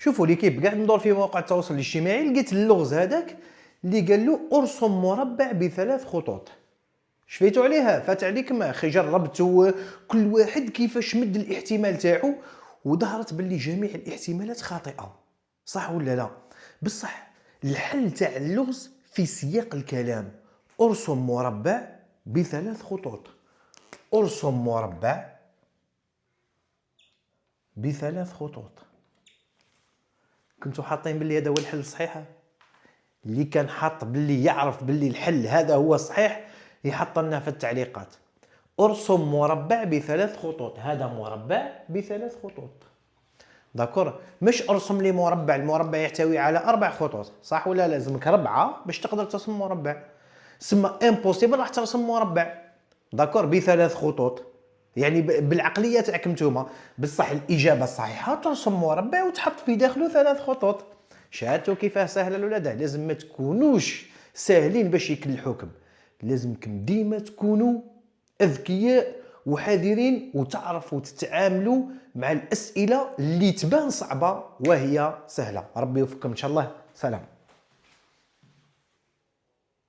شوفوا ليكيب قاعد ندور في مواقع التواصل الاجتماعي، لقيت اللغز هذاك اللي قال له ارسم مربع بثلاث خطوط. شفيتوا عليها؟ فات عليكم اخي؟ جربتوا كل واحد كيفاش مد الاحتمال تاعو، وظهرت باللي جميع الاحتمالات خاطئه، صح ولا لا؟ بصح الحل تاع اللغز في سياق الكلام. ارسم مربع بثلاث خطوط. ارسم مربع بثلاث خطوط. كنتوا حاطين باللي هذا هو الحل الصحيح؟ اللي كان حاط باللي يعرف باللي الحل هذا هو الصحيح يحط لنا في التعليقات. ارسم مربع بثلاث خطوط. هذا مربع بثلاث خطوط، داكور؟ مش ارسم لي مربع، المربع يحتوي على 4 خطوط، صح ولا لازمك 4 باش تقدر ترسم مربع. سما امبوسيبل راح ترسم مربع، داكور، بثلاث خطوط. يعني بالعقليه تاعكم نتوما، بصح الاجابه الصحيحه ترسم مربع وتحط في داخله 3 خطوط. شاهدتوا كيفاه سهله الولاده؟ لازم ما تكونوش ساهلين باش يكلحوكم، لازمكم ديما تكونوا اذكياء وحذرين وتعرفوا تتعاملوا مع الاسئله اللي تبان صعبه وهي سهله. ربي يوفقكم ان شاء الله. سلام.